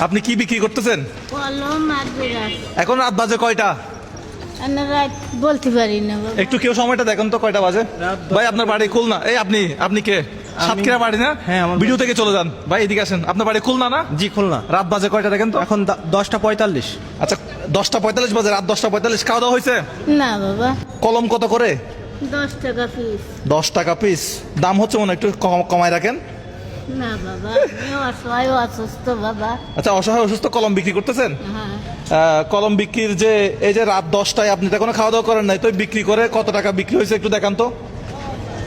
আপনি কি বিক্রি করতেছেন? কলম আর বিরাট। এখন রাত বাজে কয়টা? রাত বলতে পারি না বাবা। একটু কেউ সময়টা দেখেন তো কয়টা বাজে। ভাই আপনার বাড়ি খুলনা? এই আপনি কে? সাতক্ষীরা বাড়ি না? হ্যাঁ, আমার ভিডিও থেকে চলে যান ভাই, এদিকে আসেন। আপনার বাড়ি খুলনা না? জি, খুলনা। রাত বাজে কয়টা দেখেন তো? এখন 10:45। আচ্ছা 10:45 বাজে, রাত 10:45। খাওয়া দাওয়া হয়েছে? না বাবা, কলম কত করে? 10 টাকা পিস। 10 টাকা পিস। দাম হচ্ছে মনে হয় একটু কমায় রাখেন। না বাবা, আমি অসহায় অসুস্থ বাবা। আচ্ছা অসহায় অসুস্থ কলম বিক্রি করতেছেন? হ্যাঁ, কলম বিক্রির যে এই যে রাত 10টায় আপনি তো কোনো খাওয়া দাওয়া করেন নাই, তো বিক্রি করে কত টাকা বিক্রি হয়েছে একটু দেখান তো।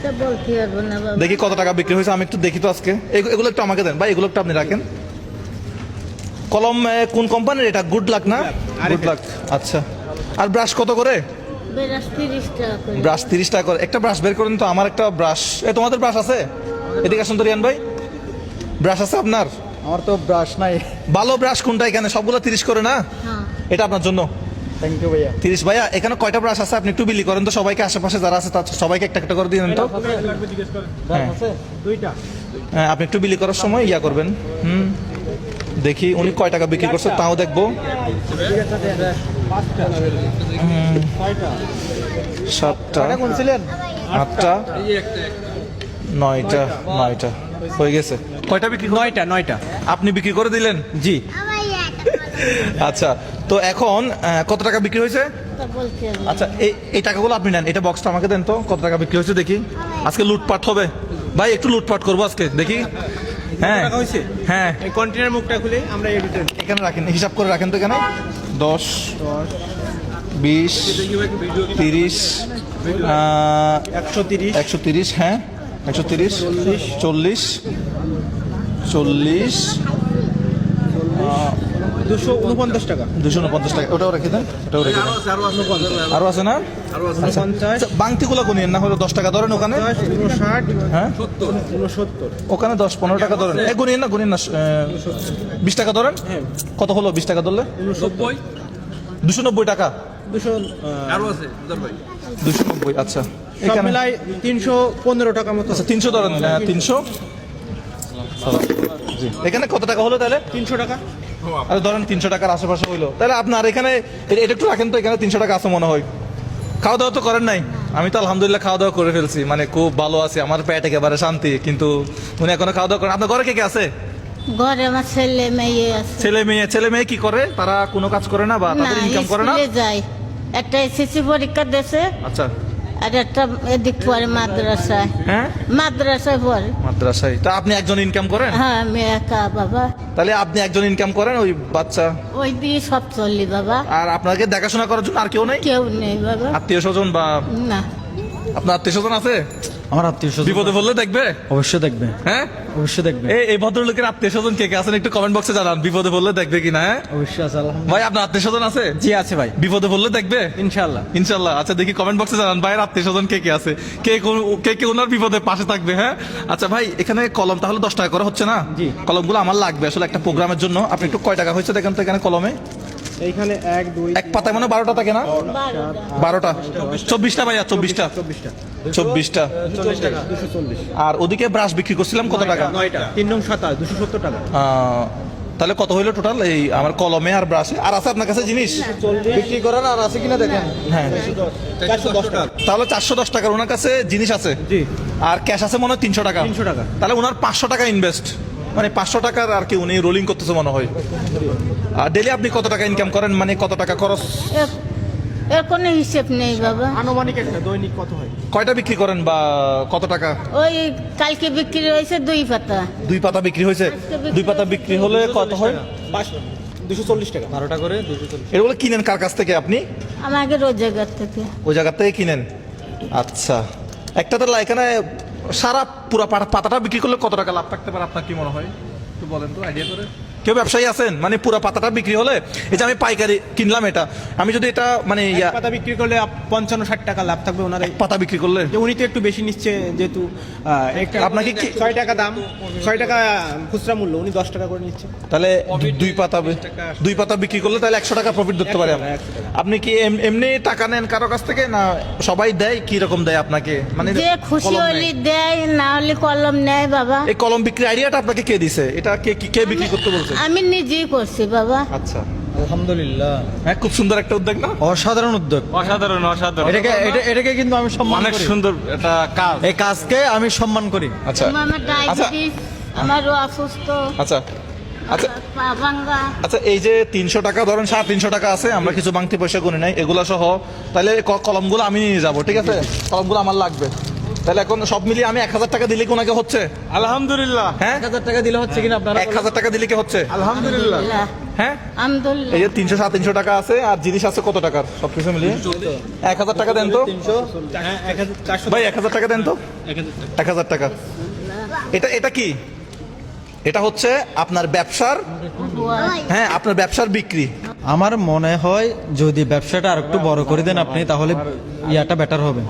তা বলতে পারবো না বাবা। দেখি কত টাকা বিক্রি হয়েছে, আমি একটু দেখি তো আজকে। এগুলো একটু আমাকে দেন ভাই, এগুলো একটু আপনি রাখেন। কলম কোন কোম্পানির এটা? গুড লাক না? Good luck. আচ্ছা, আর ব্রাশ কত করে? বিরাট 30 টাকা করে। ব্রাশ 30 টাকা করে। একটা ব্রাশ বের করেন তো, আমার একটা ব্রাশ। তোমাদের ব্রাশ আছে? এদিকে আসুন তো রিয়ান ভাই, ব্রাশ আছে আপনার? আমার তো ব্রাশ নাই। ভালো ব্রাশ কোনটা এখানে? সবগুলো 30 করে না? হ্যাঁ, এটা আপনার জন্য। থ্যাংক ইউ ভাইয়া। 30 ভাইয়া। এখানে কয়টা ব্রাশ আছে আপনি একটু বিলি করেন তো সবাইকে, আশেপাশে যারা আছে তার সবাইকে একটা একটা করে দিন তো। হ্যাঁ। আছে 2টা। হ্যাঁ, আপনি একটু বিলি করার সময় ইয়া করবেন। দেখি উনি কয় টাকা বিক্রি করছে তাও দেখবো। 7টা, 8টা, 9টা হয়ে গেছে। কয়টা বিক্রি? 9টা। আপনি বিক্রি করে দিলেন? জি। আচ্ছা, তো এখন কত টাকা বিক্রি হয়েছে? তা বলতে পারবো না। আচ্ছা এই টাকাগুলো আপনি নেন, এটা বক্সটা আমাকে দেন তো, কত টাকা বিক্রি হয়েছে দেখি। আজকে লুটপাট হবে ভাই, একটু লুটপাট করবো আজকে, দেখি। হ্যাঁ টাকা হয়েছে? হ্যাঁ, এই কন্টেনার মুখটা খুলে আমরা এডিটর এখানে রাখেন, হিসাব করে রাখেন তো এখানে। 10, 20, 30, 130, 130, হ্যাঁ 130, 40, 249 টাকা। 249 টাকা। ওটাও রেখে দেন, ওটাও রেখে দেন। আরো আছে না? আচ্ছা, 50, বাংতিগুলো গুনিয়েন না, হলো 10 টাকা ধরেন ওখানে। 59, হ্যাঁ 70, ওখানে 10-15 টাকা ধরেন। গুনিয়েন না 20 টাকা ধরেন। কত হলো 20 টাকা ধরলে? 290 টাকা। 290। আচ্ছা সব এখানে মিলাই 315 টাকা মতো। আচ্ছা 300 ধরেন। 300। জি, এখানে কত টাকা হলো তাহলে? 300 টাকা। আরে ধরেন 300 টাকার আশেপাশে হইলো। তাহলে আপনার এখানে এটা একটু রাখেন তো, এখানে 300 টাকা আছে মনে হয়। খাওয়া দাওয়া তো করেন নাই? আমি তো আলহামদুলিল্লাহ খাওয়া দাওয়া করে ফেলছি, মানে খুব ভালো আছি, আমার পেট একেবারে শান্তি। কিন্তু উনি এখনো খাওয়া দাওয়া করেন। আপনার ঘরে কে কে আছে? ঘরে আমার ছেলে মেয়ে আছে। ছেলে মেয়ে কি করে? তারা কোনো কাজ করে না বা না, তাদের ইনকাম করে না? স্কুলে যায়। একটা এসএসসি পরীক্ষা দিয়েছে, আচ্ছা, আর একটা এদিক পরে মাদ্রাসায়। হ্যাঁ মাদ্রাসায় পড়ে। মাদ্রাসায়। তা আপনি একজন ইনকাম করেন? হ্যাঁ, আমি একা বাবা। তাহলে আপনি একজন ইনকাম করেন, ওই বাচ্চা ওই দিয়ে সব চললি বাবা। আর আপনাকে দেখাশোনা করার জন্য আর কেউ নেই? কেউ নেই বাবা। আত্মীয় স্বজন বা না, আপনার আত্মীয় স্বজন আছে? আমার আত্মীয়স্বজন বিপদে পড়লে দেখবে? অবশ্যই দেখবে। হ্যাঁ, অবশ্যই দেখবে। এই ভদ্রলোকের আত্মীয় স্বজন কে কে আছেন একটু কমেন্ট বক্সে জানান, বিপদে পড়লে দেখবে কিনা। হ্যাঁ অবশ্যই আছে, আলহামদুলিল্লাহ। ভাই, আপনার আত্মীয় স্বজন আছে? জি আছে ভাই, বিপদে পড়লে দেখবে ইনশাআল্লাহ। ইনশাল্লাহ। আচ্ছা দেখি কমেন্ট বক্সে জানান ভাইয়ের আত্মীয় স্বজন কে কে আছে, কে কে ওনার বিপদে পাশে থাকবে। হ্যাঁ আচ্ছা ভাই, এখানে কলম তাহলে 10 টাকা করে হচ্ছে না? জি। কলমগুলো আমার লাগবে আসলে একটা প্রোগ্রামের জন্য। আপনি একটু কয় টাকা হয়েছে দেখেন তো এখানে কলমে। এইখানে 1, 2, এক পাতায় মানে 12টা থাকে না? 12টা। 24টা ভাইয়া, 24টা। 24টা। 40 টাকা, 240। আর ওদিকে ব্রাশ বিক্রি করছিলাম কত টাকা? 9টা, 3 নং 27, 270 টাকা। তাহলে কত হইলো টোটাল এই আমার কলমে আর ব্রাশে? আর আছে আপনার কাছে জিনিস বিক্রি করার? আর আছে কিনা দেখেন। হ্যাঁ 410 টাকা। তাহলে 410 টাকার ওনার কাছে জিনিস আছে। জি। আর ক্যাশ আছে মনে হয় 300 টাকা। 300 টাকা। তাহলে ওনার 500 টাকা ইনভেস্ট, মানে 500 টাকার আর কি উনি রোলিং করতেছে মনে হয়। আর ডেলি আপনি কত টাকা ইনকাম করেন, মানে কত টাকা খরচ? এর কোনো হিসেব নেই বাবা। আনুমানিক একটা দৈনিক কত হয়? কয়টা বিক্রি করেন বা কত টাকা? ওই কালকে বিক্রি হয়েছে 2 পাতা। 2 পাতা বিক্রি হয়েছে। আজকে বিক্রি 2 পাতা বিক্রি হলে কত হয়? 240 টাকা। 12টা করে 240। এগুলো কিনেন কার কাছ থেকে আপনি? আমাকে রোজগার থেকে। ওই জায়গা থেকে কিনেন। আচ্ছা, একটা তো এখানে সারা পুরো পাতাটা বিক্রি করলে কত টাকা লাভ থাকতে পারে আপনার কি মনে হয় একটু বলেন তো আইডিয়া করে। কেউ ব্যবসায়ী আছেন মানে পুরো পাতাটা বিক্রি হলে, এই যে আমি পাইকারি কিনলাম এটা, আমি যদি এটা মানে পাতা বিক্রি করলে 55-60 টাকা লাভ থাকবে ওনার। পাতা বিক্রি করলে যে উনি তো একটু বেশি নিচ্ছে, যেহেতু আপনাকে কি 6 টাকা দাম, 6 টাকা খুচরা মূল্য, উনি 10 টাকা করে নিচ্ছে। তাহলে 2 পাতা বিক্রি করলে তাহলে 100 টাকা প্রফিট ধরতে পারে। 100 টাকা। আপনি কি এমনি টাকা নেন কারো কাছ থেকে না সবাই দেয়? কি রকম দেয় আপনাকে? মানে যে খুশি কলম হলে নেয়? দেয়, না হলে কলম নেয় বাবা। এই কলম বিক্রি আইডিয়াটা আপনাকে কে দিছে? এটা কে বিক্রি করতে বলছে? আমি নিজেই করছি বাবা। আচ্ছা, আলহামদুলিল্লাহ, হ্যাঁ, খুব সুন্দর একটা উদ্যোগ না? অসাধারণ উদ্যোগ। অসাধারণ অসাধারণ এটাকে কিন্তু আমি সম্মান অনেক করি। সুন্দর একটা কাজ। এই কাজকে আমি সম্মান করি। আচ্ছা আমার ডায়াবেটিস, আমারও অসুস্থ, আচ্ছা আচ্ছা পা ভাঙ্গা। আচ্ছা, এই যে 300 টাকা ধরেন, 350 টাকা আছে, আমরা কিছু বাংতি পয়সা গুনি নাই, এগুলা সহ তাহলে কলমগুলো আমি নিয়ে যাবো, ঠিক আছে? কলমগুলো আমার লাগবে। তাহলে এখন সব মিলিয়ে আমি 1000 টাকা দিলে কি ওনাকে হচ্ছে? আলহামদুলিল্লাহ। হ্যাঁ, 1000 টাকা দিলে হচ্ছে কিনা আপনারা? 1000 টাকা দিলে কি হচ্ছে? আলহামদুলিল্লাহ। হ্যাঁ, আলহামদুলিল্লাহ। এই যে 300 350 টাকা আছে, আর জিনিস আছে কত টাকার সবকিছু মিলিয়ে? 1000 টাকা দেন তো 300, 1400। ভাই, 1000 টাকা দেন তো। 1000 টাকা। এটা কি? এটা হচ্ছে আপনার ব্যবসার, হ্যাঁ, আপনার ব্যবসার বিক্রি। আমার মনে হয় যদি ব্যবসাটা আরেকটু বড় করে দেন আপনি, তাহলে ইয়াটা বেটার হবে,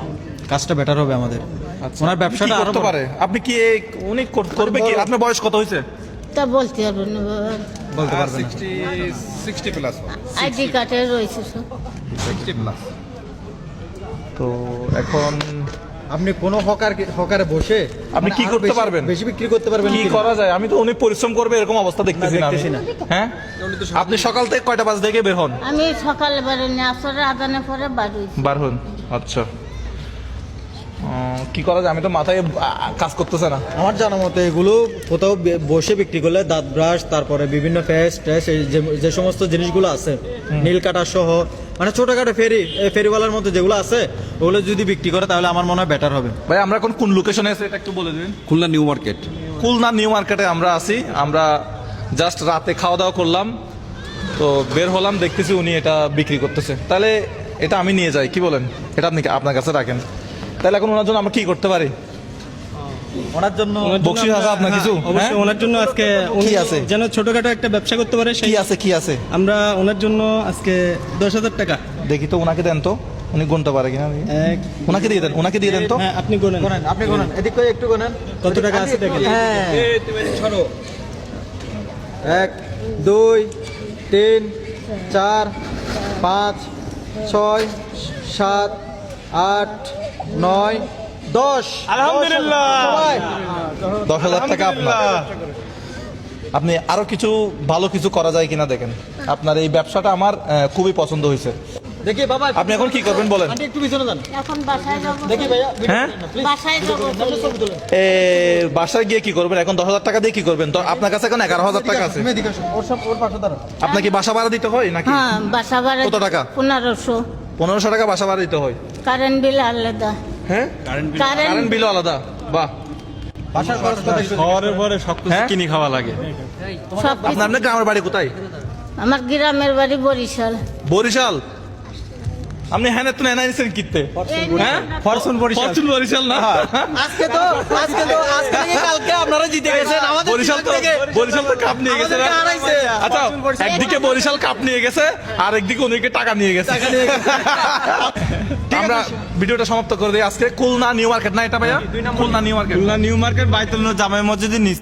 কাজটা বেটার হবে আমাদের। ওনার কি ব্যবসাটা আরো করতে পারে? আপনি কি উনি করবে কি? আপনার বয়স কত হয়েছে? তা বলতে পারবেন না বাবা, বলতে পারবেন না। 60 প্লাস। আইডি কার্ডে রয়েছে সব। 60 প্লাস। তো এখন আপনি কোনো হকারে বসে আপনি কি আরো করতে বেশি- পারবেন? বেশি বিক্রি করতে পারবেন কি কিনা? করা যায়? আমি তো উনি পরিশ্রম করবে এরকম অবস্থা দেখতেছি না আমি। দেখতেছি না। হ্যাঁ, আপনি সকাল থেকে কয়টা বাজে থেকে বের হন? আমি সকালে বেরোনি, আসরে আদানে পরে বাড়ি। বার হন। আচ্ছা, কি করা যায়? আমি তো মাথায় কাজ করতেছে না। আমার জানা মতে এগুলো কোথাও বসে বিক্রি করলে দাঁত ব্রাশ, তারপরে বিভিন্ন ফেস টেস, যে সমস্ত জিনিসগুলো আছে, নীল কাটা সহ, মানে ছোটখাটো ফেরিওয়ালার মধ্যে যেগুলো আছে, ওগুলো যদি বিক্রি করে তাহলে আমার মনে হয় বেটার হবে। ভাই, আমরা এখন কোন লোকেশনে আছি এটা একটু বলে দিন। Khulna new market. Khulna new মার্কেটে আমরা আছি। আমরা জাস্ট রাতে খাওয়া দাওয়া করলাম, তো বের হলাম, দেখতেছি উনি এটা বিক্রি করতেছে। তাহলে এটা আমি নিয়ে যাই, কি বলেন? এটা আপনি আপনার কাছে রাখেন। তাহলে এখন ওনার জন্য আমরা কি করতে পারি? ওনার জন্য বকশিস আছে আপনার কিছু? অবশ্যই হ্যাঁ? ওনার জন্য আজকে উনি কি আছে? যেন ছোটখাটো একটা ব্যবসা করতে পারে কি সেই আছে, কি আছে? আমরা ওনার জন্য আজকে 10,000 টাকা। দেখি তো, ওনাকে দেন তো, উনি গুনতে পারে কিনা। এক, ওনাকে দিয়ে দেন, ওনাকে দিয়ে দেন তো। হ্যাঁ আপনি গোনেন আপনি গোনেন, এদিক করে একটু গোনেন কত টাকা আছে দেখেন। হ্যাঁ, 1 2 3 4 5 6 7 8 9 10। আলহামদুলিল্লাহ। 10,000 টাকা আপনার। আপনি আরো কিছু ভালো কিছু করা যায় কিনা দেখেন। আপনার এই ব্যবসাটা আমার খুবই পছন্দ হয়েছে। দেখি বাবা, আপনি এখন কি করবেন বলেন? আন্টি একটু পিছনে যান। এখন বাসায় যাবো। দেখি ভাইয়া, হ্যাঁ, বাসায় যাবো। বাসায় গিয়ে কি করবেন? এখন 10,000 টাকা দিয়ে কি করবেন? তো আপনার কাছে এখন 11,000 টাকা আছে। তুমি এদিকে আসো, ওর পাশে দাঁড়াও। আপনাকে বাসা ভাড়া দিতে হয় নাকি? হ্যাঁ, বাসা ভাড়া কত টাকা? 1500। 1500 টাকা বাসা ভাড়া দিতে হয়। কারেন্ট বিল আলাদা। হ্যাঁ, কারেন্ট কারেন্ট বিলও আলাদা। বাহ, বাসার খরচ কত একটু দেখি। শহরের পরে সবকিছু হ্যাঁ? কিনে খাওয়া লাগে। সব আপনার গ্রামের বাড়ি কোথায়? আমার গ্রামের বাড়ি বরিশাল। বরিশাল। আপনি হ্যাঁ তো নেন আইছেন কিনতে? হ্যাঁ, ফরচুন বরিশাল। ফরচুন বরিশাল না? আজকে থেকে কালকে আপনারা জিতে গেছেন, আমাদের বরিশাল তো কাপ নিয়ে গেছে না? আমাদেরকে হারাইছে। আচ্ছা, একদিকে বরিশাল কাপ নিয়ে গেছে, আর একদিকে উনিকে টাকা নিয়ে গেছে। আমরা ভিডিওটা সমাপ্ত করে দিই আজকে। খুলনা নিউ মার্কেট না এটা ভাইয়া? Khulna new market. Khulna new market বাইতুল নূর জামে মসজিদের নিচ।